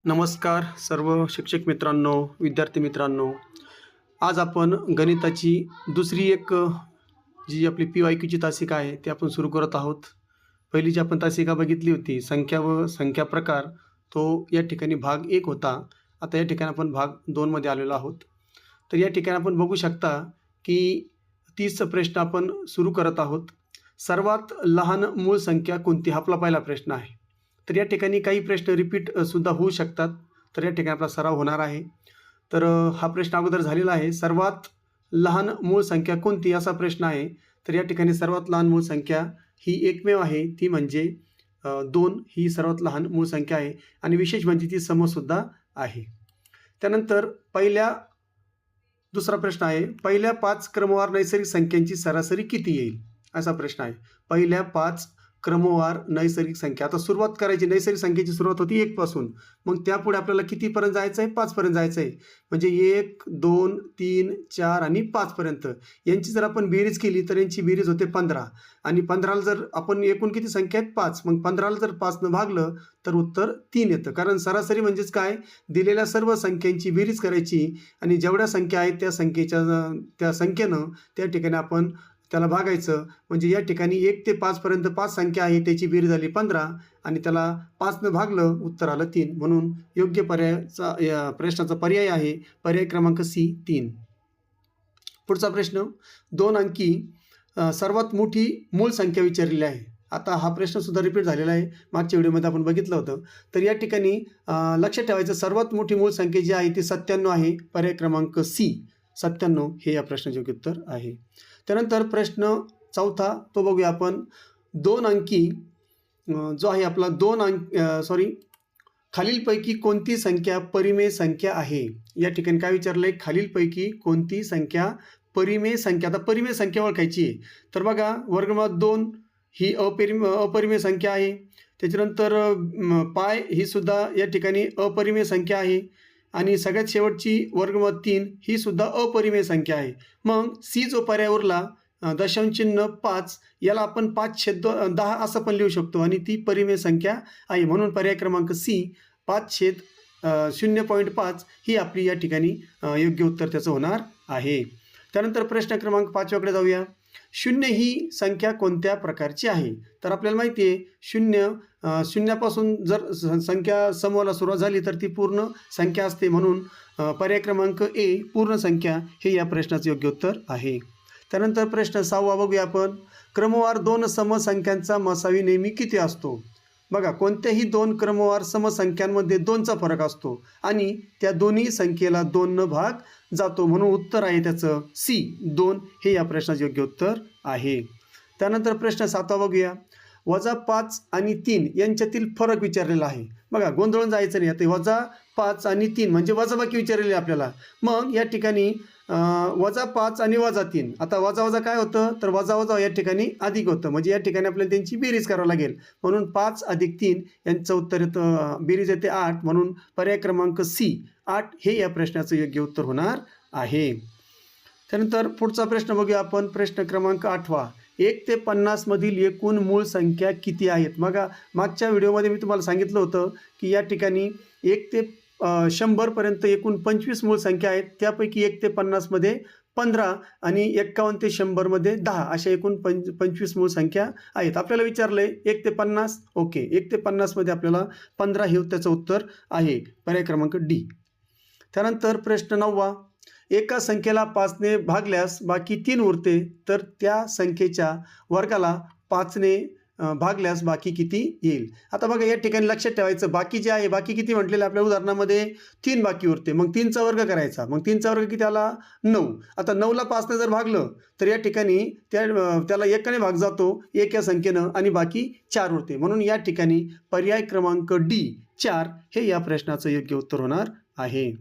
नमस्कार सर्व शिक्षक मित्रांनो, विद्यार्थी मित्रांनो. आज आपण गणिताची दुसरी जी आपली PYQची तासिका आहे ती आपण सुरू करत आहोत. पहिली जी आपण तासिका बघितली होती संख्या व संख्या प्रकार, तो या ठिकाणी भाग 1 होता. आता या ठिकाणी आपण भाग 2 मध्ये आलेलो आहोत. तर या ठिकाणी आपण बघू शकता की 30 प्रश्न आपण सुरू करत आहोत. सर्वात लहान मूळ संख्या कोणती? हा आपला पहिला प्रश्न आहे. तर या ठिकाणी काही प्रश्न रिपीट सुद्धा होऊ शकतात. तर या ठिकाणी आपला सराव होणार आहे. तर हा प्रश्न अगोदर झालेला आहे. सर्वात लहान मूळ संख्या कोणती असा प्रश्न आहे. तर या ठिकाणी सर्वात लहान मूळ संख्या ही एकमेव आहे, ती म्हणजे 2 ही सर्वात लहान मूळ संख्या आहे आणि विशेष म्हणजे ती समसुद्धा आहे. त्यानंतर दुसरा प्रश्न आहे, पहिल्या 5 क्रमवार नैसर्गिक संख्यांची सरासरी किती येईल? असा प्रश्न आहे. पहिल्या 5 क्रमवार नैसर्गिक संख्या. आता सुरुवात करायची, नैसर्गिक संख्येची सुरुवात होती 1 पासून. मग त्यापुढे आपल्याला कितीपर्यंत जायचं आहे? 5 पर्यंत जायचं आहे. म्हणजे 1, 2, 3, 4 आणि 5 पर्यंत. यांची जर आपण बेरीज केली तर यांची बेरीज होते 15 आणि 15ला जर आपण एकूण किती संख्या आहेत? 5. मग 15ला जर 5 भागलं तर उत्तर 3 येतं. कारण सरासरी म्हणजेच काय? दिलेल्या सर्व संख्यांची बेरीज करायची आणि जेवढ्या संख्या आहेत त्या संख्येनं त्या ठिकाणी आपण त्याला भागायचं. म्हणजे या ठिकाणी 1 ते 5 पर्यंत 5 संख्या आहे, त्याची बेरीज झाली 15 आणि त्याला 5 भागलं, उत्तर आलं 3. म्हणून योग्य या प्रश्नाचा पर्याय आहे पर्याय क्रमांक C 3. पुढचा प्रश्न 2 अंकी सर्वात मोठी मूळ संख्या विचारलेली आहे. आता हा प्रश्न सुद्धा रिपीट झालेला आहे, मागच्या व्हिडिओमध्ये आपण बघितलं होतं. तर या ठिकाणी लक्षात ठेवायचं, सर्वात मोठी मूळ संख्या जी आहे ती 97 आहे. पर्याय क्रमांक C 97 हे या प्रश्नाचे योग्य उत्तर आहे. त्यानंतर प्रश्न चौथा तो बघूया आपण. 2 अंकी जो आहे आपला खालीलपैकी कोणती संख्या परिमेय संख्या आहे? या ठिकाणी काय विचारलं आहे? खालीलपैकी कोणती संख्या परिमेय संख्या. आता परिमेय संख्या ओळखायची आहे. तर बघा, वर्गमुळात 2 ही अपरिमेय संख्या आहे. त्याच्यानंतर पाय ही सुद्धा या ठिकाणी अपरिमेय संख्या आहे आणि सगळ्यात शेवटची वर्गमुळात 3 ही सुद्धा अपरिमेय संख्या आहे. मग C जो पर्याय उरला दशांश चिन्ह 5, याला आपण 5/10 असं पण लिहू शकतो आणि ती परिमेय संख्या आहे. म्हणून पर्याय क्रमांक C 5/0.5 ही आपली या ठिकाणी योग्य उत्तर त्याचं होणार आहे. त्यानंतर प्रश्न क्रमांक 5कडे जाऊया. 0 ही संख्या कोणत्या प्रकारची आहे? तर आपल्याला माहिती आहे शून्यापासून जर संख्या समूहाला सुरुवात झाली तर ती पूर्ण संख्या असते. म्हणून पर्याय क्रमांक A पूर्ण संख्या हे या प्रश्नाचं योग्य उत्तर आहे. त्यानंतर प्रश्न 6 बघूया आपण. क्रमवार 2 समसंख्यांचा मसावी नेहमी किती असतो? बघा, कोणत्याही 2 क्रमवार समसंख्यांमध्ये 2चा फरक असतो आणि त्या दोन्ही संख्येला 2 भाग जातो. म्हणून उत्तर आहे त्याचं C 2 हे या प्रश्नाचे योग्य उत्तर आहे. त्यानंतर प्रश्न 7 बघूया. -5 आणि 3 यांच्यातील फरक विचारलेला आहे. बघा, गोंधळून जायचं नाही. आता -5 आणि 3 म्हणजे वजाबाकी विचारलेली आपल्याला. मग या ठिकाणी -5 आणि -3. आता वजा काय होतं? तर वजा या ठिकाणी अधिक होतं. म्हणजे या ठिकाणी आपल्याला त्यांची बेरीज करावी लागेल. म्हणून 5 अधिक 3 यांचं उत्तर येतं, बेरीज येते 8. म्हणून पर्याय क्रमांक C 8 हे या प्रश्नाचं योग्य उत्तर होणार आहे. त्यानंतर पुढचा प्रश्न बघूया आपण. प्रश्न क्रमांक 8. 1 ते 50 मधील एकूण मूळ संख्या किती आहेत? बघा, मागच्या व्हिडिओमध्ये मी तुम्हाला सांगितलं होतं की या ठिकाणी 1 ते 100 पर्यंत एकूण 25 मूळ संख्या आहेत. त्यापैकी 1 ते 50 मध्ये 15 आणि 51 ते 100 मध्ये 10 अशा एकूण 25 मूळ संख्या आहेत. आपल्याला विचारलंय 1 ते 50. ओके, 1 ते 50 मध्ये आपल्याला 15 हे त्याचं उत्तर आहे. पर्याय क्रमांक D. त्यानंतर प्रश्न 9. एका संख्येला 5ने भागल्यास बाकी 3 उरते, तर त्या संख्येच्या वर्गाला 5ने भागल्यास बाकी किती येईल? आता बघा, या ठिकाणी लक्षात ठेवायचं, बाकी जे आहे, बाकी किती म्हटलेलं आपल्या उदाहरणामध्ये 3 बाकी उरते. मग 3चा वर्ग करायचा. मग 3चा वर्ग किती आला? 9. आता 9ला 5ने जर भागलं तर या ठिकाणी त्याला 1ने भाग जातो 1 या संख्येनं आणि बाकी 4 उरते. म्हणून या ठिकाणी पर्याय क्रमांक D 4 हे या प्रश्नाचं योग्य उत्तर होणार आहे.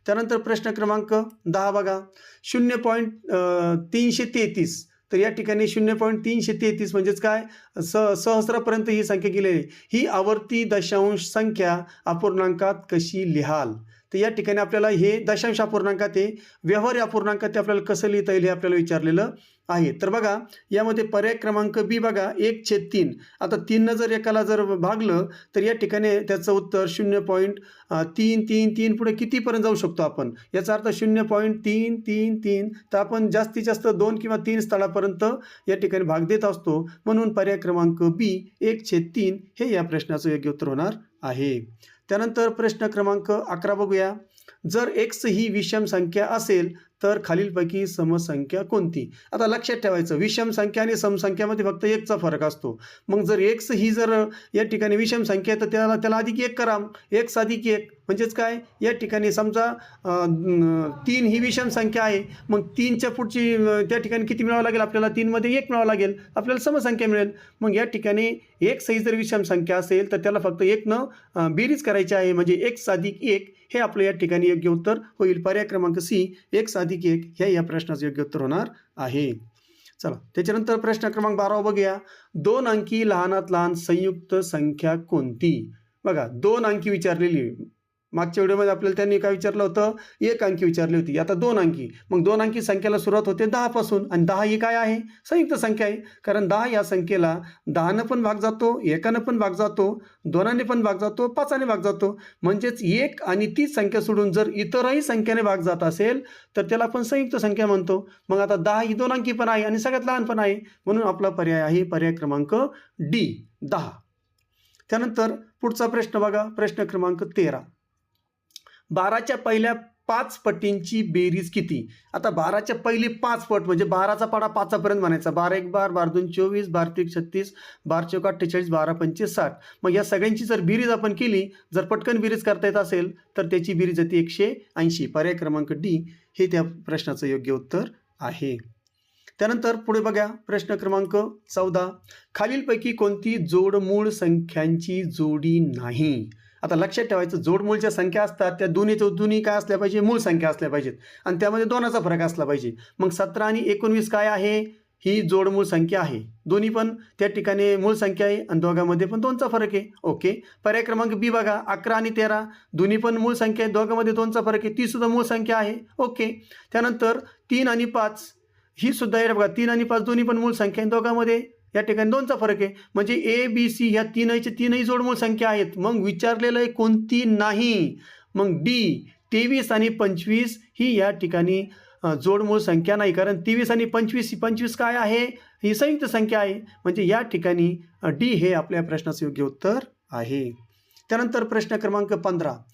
त्यानंतर प्रश्न क्रमांक 10 बघा. 0.333. तर या ठिकाणी 0.333 म्हणजेच काय? सहस्रापर्यंत ही संख्या गेलेली. ही आवर्ती दशांश संख्या अपूर्णांकात कशी लिहाल? तर या ठिकाणी आपल्याला हे दशांश अपूर्णांकात आहे, व्यवहार्य अपूर्णांकात ते आपल्याला कसं लिहिता येईल हे आपल्याला विचारलेलं आहे. तर बघा यामध्ये पर्याय क्रमांक बी बघा 1/3. आता 3 जर एकाला जर भागलं तर या ठिकाणी त्याचं उत्तर 0.333 पुढे कितीपर्यंत जाऊ शकतो आपण, याचा अर्थ 0.333. तर आपण जास्तीत जास्त 2 किंवा 3 स्थळापर्यंत या ठिकाणी भाग देत असतो, म्हणून पर्याय क्रमांक बी 1/3 हे या प्रश्नाचं योग्य उत्तर होणार आहे. त्यानंतर प्रश्न क्रमांक 11 बघूया. जर x ही विषम संख्या असेल तर खालीलपैकी समसंख्या कोणती? आता लक्षात ठेवायचं, विषम संख्या आणि समसंख्यामध्ये फक्त 1चा फरक असतो. मग जर x ही जर या ठिकाणी विषम संख्या आहे तर त्याला अधिक 1 करा, x अधिक 1 म्हणजेच काय, या ठिकाणी समजा 3 ही विषम संख्या आहे, मग 3च्या पुढची त्या ठिकाणी किती मिळावं लागेल आपल्याला, 3 मध्ये 1 मिळावं लागेल, आपल्याला समसंख्या मिळेल. मग या ठिकाणी x ही जर विषम संख्या असेल तर त्याला फक्त 1 न बेरीज करायची आहे, म्हणजे x अधिक 1 हे आपलं या ठिकाणी योग्य उत्तर होईल. पर्याय क्रमांक सी x अधिक 1 हे या प्रश्नाचं योग्य उत्तर होणार आहे. चला त्याच्यानंतर प्रश्न क्रमांक 12 बघूया. 2 अंकी लहानात लहान संयुक्त संख्या कोणती? बघा 2 अंकी विचारलेली, मागच्या व्हिडिओमध्ये आपल्याला त्यांनी काय विचारलं होतं, 1 अंकी विचारली होती, आता 2 अंकी. मग 2 अंकी संख्येला सुरुवात होते 10 पासून, आणि 10 ही काय आहे, संयुक्त संख्या आहे, कारण 10 या संख्येला 10 पण भाग जातो, 1 पण भाग जातो, 2 पण भाग जातो, 5 भाग जातो. म्हणजेच 1 आणि ती संख्या सोडून जर इतरही संख्येने भाग जात असेल तर त्याला आपण संयुक्त संख्या म्हणतो. मग आता 10 ही 2 अंकी पण आहे आणि सगळ्यात लहान पण आहे, म्हणून आपला पर्याय आहे पर्याय क्रमांक डी 10. त्यानंतर पुढचा प्रश्न बघा, प्रश्न क्रमांक 13. 12च्या पहिल्या 5 पटींची बेरीज किती? आता 12च्या पहिली 5 पट म्हणजे 12चा पाडा 5 पर्यंत म्हणायचा. 12 1 12, 12 2 24, 12 3 36, 12 4 48, 12 5 60. मग या सगळ्यांची जर बेरीज आपण केली, जर पटकन बेरीज करता येत असेल तर त्याची बेरीज येते 180. पर्याय क्रमांक डी हे त्या प्रश्नाचं योग्य उत्तर आहे. त्यानंतर पुढे बघा प्रश्न क्रमांक 14. खालीलपैकी कोणती जोड मूळ संख्यांची जोडी नाही? आता लक्षात ठेवायचं, जोडमूळच्या संख्या असतात त्या दोन्ही काय असल्या पाहिजे, मूळ संख्या असल्या पाहिजेत, आणि त्यामध्ये 2चा फरक असला पाहिजे. मग 17 आणि 19 काय आहे, ही जोडमूळ संख्या आहे, दोन्ही पण त्या ठिकाणी मूळ संख्या आहे आणि दोघांमध्ये पण 2चा फरक आहे. ओके. पर्याय क्रमांक बी बघा, 11 आणि 13 दोन्ही पण मूळ संख्या आहे, दोघांमध्ये 2चा फरक आहे, ती सुद्धा मूळ संख्या आहे. ओके. त्यानंतर 3 आणि 5 ही सुद्धा आहे बघा, 3 आणि 5 दोन्ही पण मूळ संख्या आहे, दोघांमध्ये या ठिकाणी 2चा फरक आहे, म्हणजे ए बी सी ह्या तीनही जोडमूळ संख्या आहेत. मग विचारलेलं आहे कोणती नाही, मग डी 23 आणि 25 ही या ठिकाणी जोडमूळ संख्या नाही, कारण 23 आणि 25 काय आहे, ही संयुक्त संख्या आहे, म्हणजे या ठिकाणी डी हे आपल्या प्रश्नाचं योग्य उत्तर आहे. त्यानंतर प्रश्न क्रमांक 15.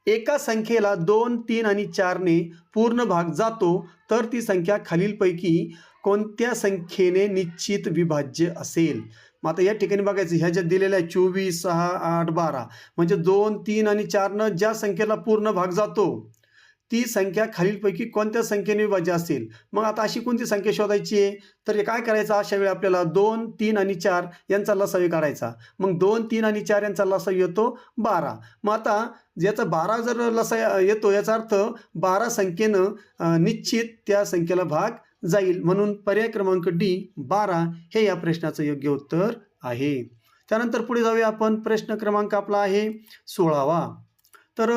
एका संख्येला 2, 3 आणि 4 ने पूर्ण भाग जातो तर ती संख्या खालीलपैकी कोणत्या संख्येने निश्चित विभाज्य असेल? मग आता या ठिकाणी बघायचं, ह्या ज्या दिलेल्या 24, 6, 8, 12 म्हणजे 2, 3 आणि 4 ज्या संख्येला पूर्ण भाग जातो ती संख्या खालीलपैकी कोणत्या संख्येने विभाज्य असेल? मग आता अशी कोणती संख्या शोधायची आहे, तर काय करायचं, अशा वेळी आपल्याला 2, 3 आणि 4 यांचा लसावी काढायचा. मग 2, 3 आणि 4 यांचा लसावी येतो 12. मग आता ज्याचा 12 जर लसा येतो याचा अर्थ 12 संख्येनं निश्चित त्या संख्येला भाग जाईल, म्हणून पर्याय क्रमांक डी 12 हे या प्रश्नाचं योग्य उत्तर आहे. त्यानंतर पुढे जाऊया आपण, प्रश्न क्रमांक आपला आहे 16वा. तर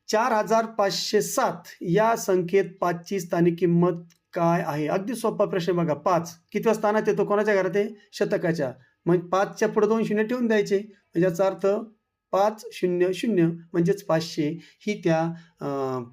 4507 या संख्येत 5ची स्थानिक किंमत काय आहे? अगदी सोपा प्रश्न बघा. 5 कितव्या स्थानात येतो, कोणाच्या घरात आहे, शतकाच्या. मग 5च्या पुढे 2 शून्य ठेवून द्यायचे, म्हणजे याचा अर्थ 500 म्हणजेच 500 ही त्या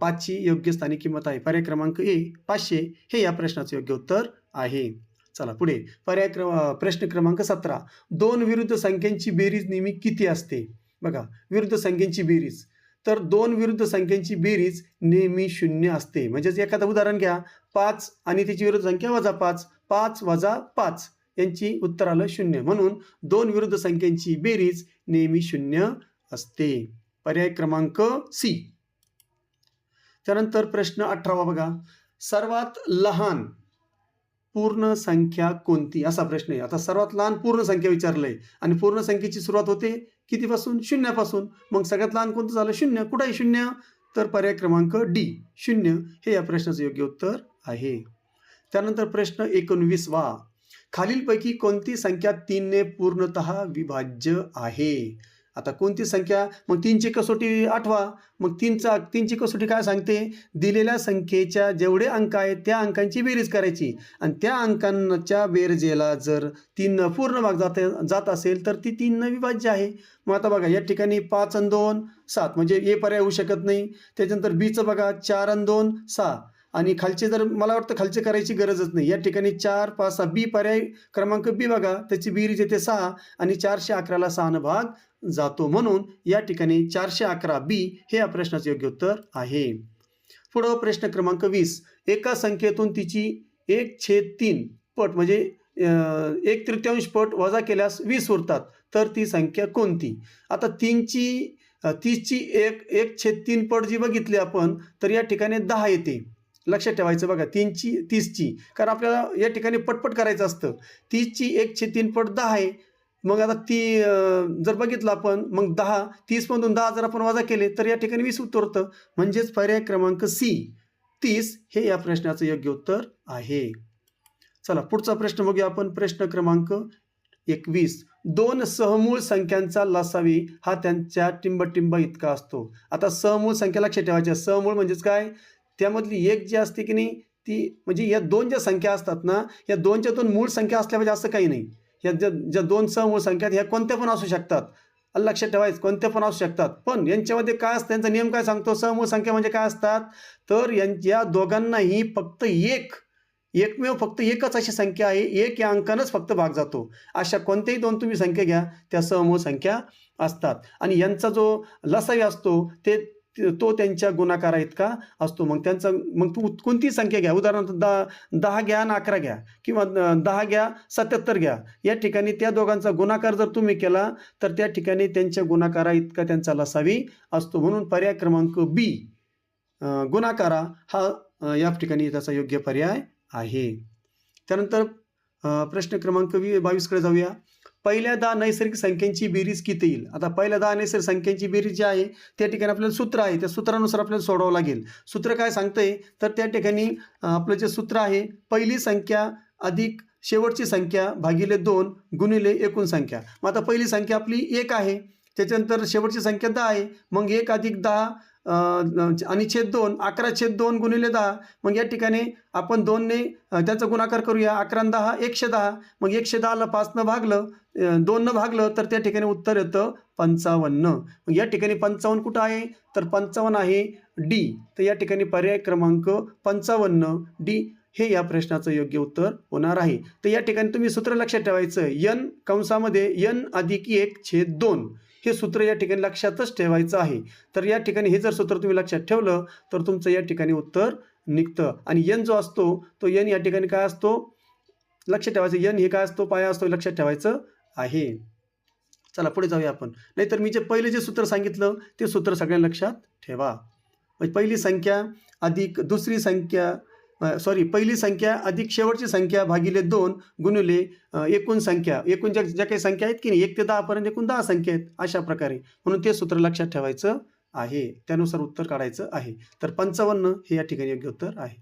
5ची योग्य स्थानिक किंमत आहे. पर्याय क्रमांक ए 500 हे या प्रश्नाचं योग्य उत्तर आहे. चला पुढे प्रश्न क्रमांक 17. 2 विरुद्ध संख्यांची बेरीज नेहमी किती असते? बघा, विरुद्ध संख्यांची बेरीज, तर 2 विरुद्ध संख्यांची बेरीज नेहमी 0 असते. म्हणजेच एखादं उदाहरण घ्या, 5 आणि त्याची विरुद्ध संख्या -5, 5 - 5 यांची उत्तर आलं 0, म्हणून 2 विरुद्ध संख्यांची बेरीज नेहमी 0 असते. पर्याय क्रमांक सी. त्यानंतर प्रश्न 18वा बघा. सर्वात लहान पूर्ण संख्या कोणती, असा प्रश्न आहे. आता सर्वात लहान पूर्ण संख्या विचारलंय आणि पूर्ण संख्येची सुरुवात होते कितीपासून, 0 पासून. मग सगळ्यात लहान कोणतं झालं, 0. कुठं आहे 0? तर पर्याय क्रमांक डी 0 हे या प्रश्नाचं योग्य उत्तर आहे. त्यानंतर प्रश्न 19वा. खालीलपैकी कोणती संख्या 3 ने पूर्णतः विभाज्य आहे? आता कोणती संख्या, मग 3ची कसोटी आठवा. मग 3ची कसोटी काय सांगते, दिलेल्या संख्येच्या जेवढे अंक आहेत त्या अंकांची बेरीज करायची आणि त्या अंकांच्या बेरजेला जर 3 पूर्ण भाग जात असेल तर ती 3 विभाज्य आहे. मग आता बघा या ठिकाणी 5 आणि 2 7 म्हणजे ए पर्याय होऊ शकत नाही. त्याच्यानंतर बीचं बघा 4 आणि 2 6 आणि खालचे जर मला वाटतं खालचे करायची गरजच नाही. या ठिकाणी 4 5 6 बी पर्याय क्रमांक बी बघा, त्याची बेरीज येते 6 आणि 411ला 6 भाग जातो. म्हणून या ठिकाणी 411 बी हे या प्रश्नाचे योग्य उत्तर आहे. पुढं प्रश्न क्रमांक 20. एका संख्येतून तिची 1/3 पट म्हणजे 1/3 पट वजा केल्यास 20 उरतात, तर ती संख्या कोणती? आता 30ची 1/3 पट जी बघितली आपण तर या ठिकाणी 10 येते. लक्षात ठेवायचं बघा 30ची, कारण आपल्याला या ठिकाणी पटपट करायचं असतं. 30ची 1/3 पट 10 आहे. मग आता ती जर बघितलं आपण मग 30मधून 10 जर आपण वजा केले तर या ठिकाणी 20 उत्तर होतं. म्हणजेच पर्याय क्रमांक सी 30 हे या प्रश्नाचं योग्य उत्तर आहे. चला पुढचा प्रश्न बघूया आपण. प्रश्न क्रमांक 21. 2 सहमूळ संख्यांचा लसावी हा त्यांच्या टिंबटिंब इतका असतो. आता सहमूळ संख्या लक्षात ठेवायच्या. सहमूळ म्हणजेच काय, त्यामधली एक जी असते की नाही ती म्हणजे या 2 ज्या संख्या असतात ना, या 2च्या मूळ संख्या असल्या पाहिजे असं काही नाही. या ज्या 2 सहमूळ संख्या ह्या कोणत्या पण असू शकतात. लक्षात ठेवायचं कोणत्या पण असू शकतात. पण यांच्यामध्ये काय असतं, त्यांचा नियम काय सांगतो, सहमूळ संख्या म्हणजे काय असतात, तर या दोघांनाही फक्त एकमेव फक्त एकच अशी संख्या आहे, एक या अंकानंच फक्त भाग जातो. अशा कोणत्याही 2 तुम्ही संख्या घ्या त्या सहमूळ संख्या असतात आणि यांचा जो लसावी असतो तो त्यांच्या गुणाकारा इतका असतो. मग तू कोणती संख्या घ्या, उदाहरणार्थ 10 घ्या आणि 11 घ्या किंवा 10 घ्या 77 घ्या. या ठिकाणी त्या दोघांचा गुणाकार जर तुम्ही केला तर त्या ठिकाणी त्यांच्या गुणाकारा इतका त्यांचा लसावी असतो. म्हणून पर्याय क्रमांक बी गुणाकारा हा या ठिकाणी त्याचा योग्य पर्याय आहे. त्यानंतर प्रश्न क्रमांक 22कडे जाऊया. पहिल्या 10 नैसर्गिक संख्यांची बेरीज किती येईल? आता पहिल्या 10 नैसर्गिक संख्यांची बेरीज जी आहे त्या ठिकाणी आपल्याला सूत्र आहे, त्या सूत्रानुसार आपल्याला सोडवावं लागेल. सूत्र काय सांगतंय तर त्या ठिकाणी आपलं जे सूत्र आहे, पहिली संख्या अधिक शेवटची संख्या भागिले 2 गुणिले एकूण संख्या. मग आता पहिली संख्या आपली 1 आहे, त्याच्यानंतर शेवटची संख्या 10 आहे. मग 1 अधिक 10 आणि छेद 2 11/2 गुणिले 10. मग या ठिकाणी आपण 2ने त्याचा गुणाकार करूया. 11 आणि 10 110. मग 110ला 5नं भागलं 2नं भागलं तर त्या ठिकाणी उत्तर येतं 55. मग या ठिकाणी 55 कुठं आहे तर 55 आहे डी. तर या ठिकाणी पर्याय क्रमांक 55 डी हे या प्रश्नाचं योग्य उत्तर होणार आहे. तर या ठिकाणी तुम्ही सूत्र लक्षात ठेवायचं, n कंसामध्ये n अधिक 1/2 हे सूत्र या ठिकाणी लक्षातच ठेवायचं आहे. तर या ठिकाणी हे जर सूत्र तुम्ही लक्षात ठेवलं तर तुमचं या ठिकाणी उत्तर निघतं. आणि n जो असतो तो n या ठिकाणी काय असतो लक्षात ठेवायचं, n हे काय असतो पाया असतो लक्षात ठेवायचं आहे. चला पुढे जाऊया आपण. नाहीतर मी जे पहिले जे सूत्र सांगितलं ते सूत्र सगळ्यांना लक्षात ठेवा. म्हणजे पहिली संख्या अधिक दुसरी संख्या पहिली संख्या अधिक शेवटची संख्या भागिले 2 गुणिले एकूण संख्या. एकूण ज्या काही संख्या आहेत की नाही 1 ते 10 पर्यंत एकूण 10 संख्या आहेत अशा प्रकारे. म्हणून ते सूत्र लक्षात ठेवायचं आहे, त्यानुसार उत्तर काढायचं आहे. तर 55 हे या ठिकाणी योग्य उत्तर आहे.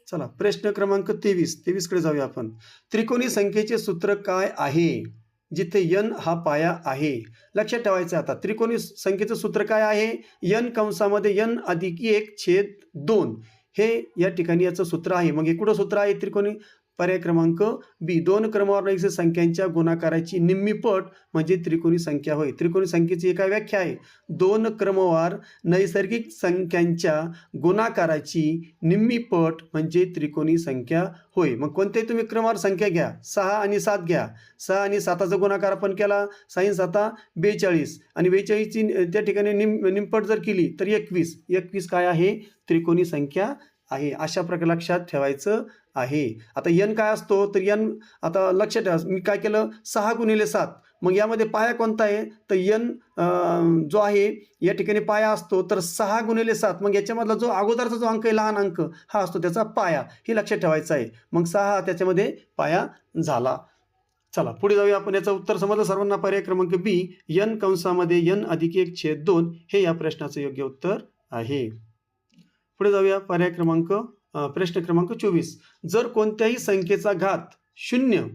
चला प्रश्न क्रमांक 23कडे जाऊया आपण. त्रिकोणी संख्येचे सूत्र काय आहे जिथे n हा पाया आहे? लक्षात ठेवायचं. आता त्रिकोणी संख्येचं सूत्र काय आहे, n कंसामध्ये n अधिक 1/2 हे या ठिकाणी याचं सूत्र आहे. मग हे कुठं सूत्र आहे त्रिकोणी? पर्याय क्रमांक बी 2 क्रमवार नैसर्गिक संख्यांच्या गुणाकाराची निम्मी पट म्हणजे त्रिकोणी संख्या होय. त्रिकोणी संख्येची एक व्याख्या आहे, 2 क्रमवार नैसर्गिक संख्यांच्या गुणाकाराची निम्मी पट म्हणजे त्रिकोणी संख्या होय. मग कोणतेही तुम्ही क्रमवार संख्या घ्या, 6 आणि 7 घ्या. 6 आणि 7चा गुणाकार आपण केला 6 7 42 आणि 42ची त्या ठिकाणी निमपट जर केली तर 21 काय आहे त्रिकोणी संख्या आहे. अशा प्रकारे लक्षात ठेवायचं आहे. आता n काय असतो तर n आता लक्षात ठेवा, मी काय केलं 6 गुणिले 7. मग यामध्ये पाया कोणता आहे तर n जो आहे या ठिकाणी पाया असतो तर 6 गुणिले 7. मग याच्यामधला जो अगोदरचा जो अंक आहे लहान अंक हा असतो त्याचा पाया, हे लक्षात ठेवायचं आहे. मग 6 त्याच्यामध्ये पाया झाला. चला पुढे जाऊया आपण. याचं उत्तर समजलं सर्वांना. पर्याय क्रमांक बी n कंसामध्ये n अधिक 1/2 हे या प्रश्नाचं योग्य उत्तर आहे. पुढे जाऊया. पर्याय क्रमांक प्रश्न क्रमांक 24. जर कोणत्याही संख्येचा घात 0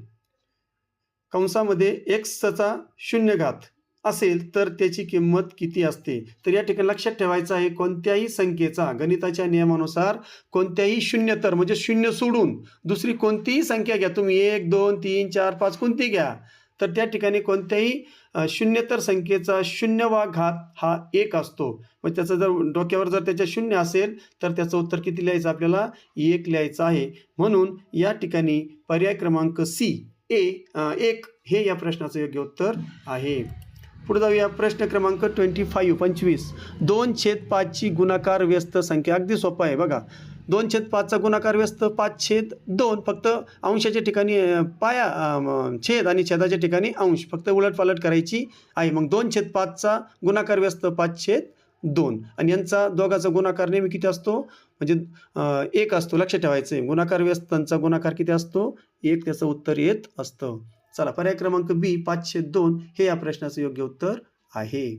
कंसामध्ये x चा 0 घात असेल तर त्याची किंमत किती असते? तर या ठिकाणी लक्षात ठेवायचं आहे, कोणत्याही संख्येचा गणिताच्या नियमानुसार कोणत्याही शून्यतर म्हणजे शून्य सोडून दुसरी कोणतीही संख्या घ्या तुम्ही, 1, 2, 3, 4, 5 कोणती घ्या, तर त्या ठिकाणी कोणत्याही शून्यतर संख्येचा 0वा घात हा 1 असतो. मग त्याचं जर डोक्यावर जर त्याच्या 0 असेल तर त्याचं उत्तर किती लिहायचं आपल्याला? 1 लिहायचं आहे. म्हणून या ठिकाणी पर्याय क्रमांक सी 1 हे या प्रश्नाचं योग्य उत्तर आहे. पुढे जाऊया. प्रश्न क्रमांक 25 2/5 ची गुणाकार व्यस्त संख्या. अगदी सोपा आहे बघा. 2/5चा गुणाकार व्यस्त 5/2. फक्त अंशाच्या ठिकाणी छेद आणि छेदाच्या ठिकाणी अंश, फक्त उलटपालट करायची आहे. मग 2/5चा गुणाकार व्यस्त 5/2 आणि यांचा दोघाचा गुणाकार नेहमी किती असतो? म्हणजे 1 असतो. लक्षात ठेवायचं आहे. गुणाकार व्यस्तांचा गुणाकार किती असतो? 1. त्याचं उत्तर येत असतं. चला, पर्याय क्रमांक बी 5/2 हे या प्रश्नाचं योग्य उत्तर आहे.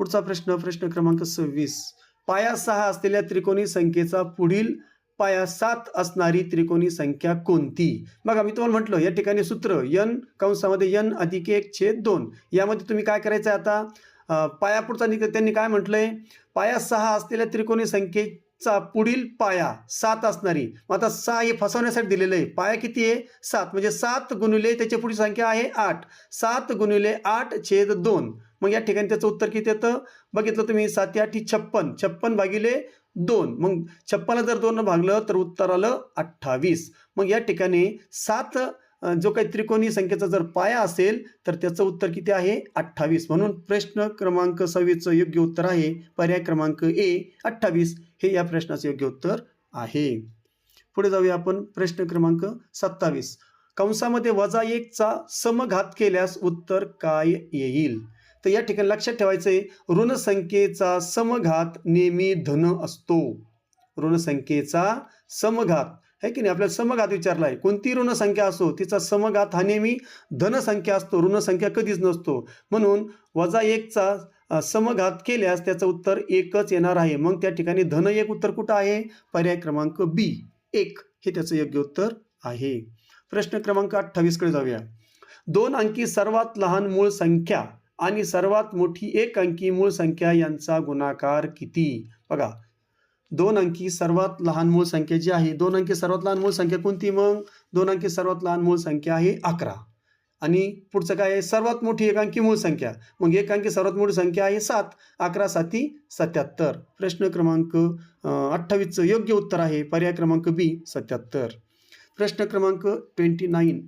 पुढचा प्रश्न क्रमांक 26. पाया 6 असलेल्या त्रिकोणी संख्येचा पुढील पाया 7 असणारी त्रिकोणी संख्या कोणती? बघा, मी तुम्हाला म्हटलं या ठिकाणी सूत्र n कंसामध्ये n अधिक 1/2. यामध्ये तुम्ही काय करायचं आहे आता? पाया पुढचा त्यांनी काय म्हटलंय? पाया 6 असलेल्या त्रिकोणी संख्येचा पुढील पाया 7 असणारी. मग आता 6 हे फसवण्यासाठी दिलेलं आहे. पाया किती आहे? 7. म्हणजे 7 गुणिले त्याची पुढची संख्या आहे 8. 7 गुणिले 8/2. मग या ठिकाणी त्याचं उत्तर किती येतं? बघितलं तुम्ही, 7 8 56. 56 भागिले 2. मग 56ला जर 2 भागलं तर उत्तर आलं 28. मग या ठिकाणी 7 जो काही त्रिकोणी संख्येचा जर पाया असेल तर त्याचं उत्तर किती आहे? 28. म्हणून प्रश्न क्रमांक 26चं योग्य उत्तर आहे पर्याय क्रमांक ए 28 हे या प्रश्नाचं योग्य उत्तर आहे. पुढे जाऊया आपण. प्रश्न क्रमांक 27. कंसामध्ये -1चा समघात केल्यास उत्तर काय येईल? तर या ठिकाणी लक्षात ठेवायचं आहे, ऋण संख्येचा समघात नेहमी धन असतो. ऋण संख्येचा समघात आहे की नाही? आपल्याला समघात विचारला आहे. कोणती ऋण संख्या असो तिचा समघात हा नेहमी धन संख्या असतो. ऋण संख्या कधीच नसतो. म्हणून -1चा समघात केल्यास त्याचं उत्तर 1च येणार आहे. मग त्या ठिकाणी धन 1 उत्तर कुठं आहे? पर्याय क्रमांक बी 1 हे त्याचं योग्य उत्तर आहे. प्रश्न क्रमांक 28 कडे जाऊया. 2 अंकी सर्वात लहान मूळ संख्या आणि सर्वात मोठी 1 अंकी मूळ संख्या यांचा गुणाकार किती? बघा, 2 अंकी सर्वात लहान मूळ संख्या जी आहे, 2 अंकी सर्वात लहान मूळ संख्या कोणती? मग 2 अंकी सर्वात लहान मूळ संख्या आहे 11. आणि पुढचं काय आहे? सर्वात मोठी 1 अंकी मूळ संख्या. मग 1 अंकी सर्वात मोठी संख्या आहे 7. 11 7 77. प्रश्न क्रमांक 28चं योग्य उत्तर आहे पर्याय क्रमांक बी 77. प्रश्न क्रमांक 29.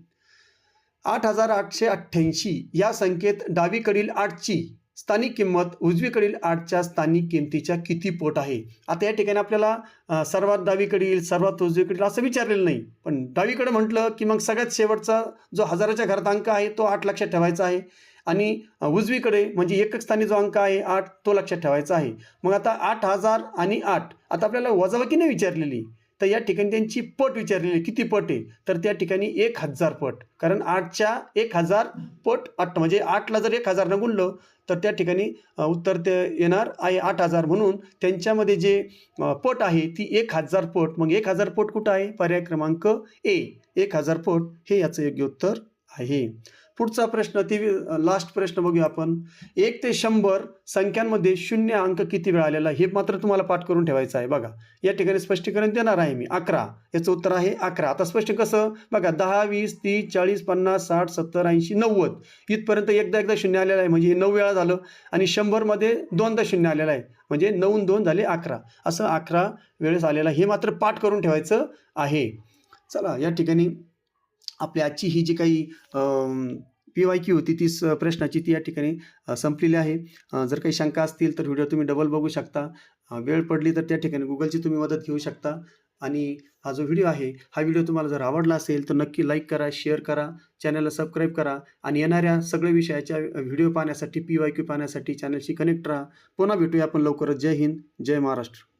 8888 या संख्येत डावीकडील 8ची स्थानिक किंमत उजवीकडील 8च्या स्थानिक किमतीच्या किती पट आहे? आता या ठिकाणी आपल्याला सर्वात डावीकडील सर्वात उजवीकडील असं विचारलेलं नाही, पण डावीकडे म्हटलं की मग सगळ्यात शेवटचा जो हजाराच्या घरात अंक आहे तो 8 लक्षात ठेवायचा आहे. आणि उजवीकडे म्हणजे एकक स्थानी जो अंक आहे 8 तो लक्षात ठेवायचा आहे. मग आता 8000 आणि 8 आता आपल्याला वजाबाकी नाही विचारलेली, तर या ठिकाणी त्यांची पट विचारलेली किती पट आहे? तर त्या ठिकाणी 1000 पट. कारण 8च्या 1000 पट 8 म्हणजे 8ला जर 1000 ने गुणलं तर त्या ठिकाणी उत्तर ते येणार आहे 8000. म्हणून त्यांच्यामध्ये जे पट आहे ती 1000 पट. मग 1000 पट कुठं आहे? पर्याय क्रमांक ए 1000 पट हे याचं योग्य उत्तर आहे. पुढचा प्रश्न लास्ट प्रश्न बघूया आपण. 1 ते 100 संख्यांमध्ये 0 अंक किती वेळा आलेला हे मात्र तुम्हाला पाठ करून ठेवायचं आहे. बघा, या ठिकाणी स्पष्टीकरण देणार आहे मी. 11 याचं उत्तर आहे 11. आता स्पष्ट कसं? बघा, 10 20 30 40 50 60 70 80 90 इथपर्यंत एकदा 0 आलेला आहे म्हणजे 9 वेळा झालं. आणि 100 मध्ये 2दा 0 आलेला आहे म्हणजे 9 2 झाले 11. असं 11 वेळेस आलेला हे मात्र पाठ करून ठेवायचं आहे. चला, या ठिकाणी आपली आजची ही जी काही PYQ होती 30 प्रश्नाची ती या ठिकाणी संपलेली आहे. जर काही शंका असतील तर व्हिडिओ तुम्ही डबल बघू शकता. वेळ पडली तर त्या ठिकाणी गुगलची तुम्ही मदत घेऊ शकता. आणि हा जो व्हिडिओ आहे हा व्हिडिओ तुम्हाला जर आवडला असेल तर नक्की लाईक करा, शेअर करा, चॅनलला सबस्क्राईब करा आणि येणाऱ्या सगळ्या विषयाच्या व्हिडिओ पाहण्यासाठी PYQ पाहण्यासाठी चॅनलशी कनेक्ट राहा. पुन्हा भेटूया आपण लवकरच. जय हिंद, जय महाराष्ट्र.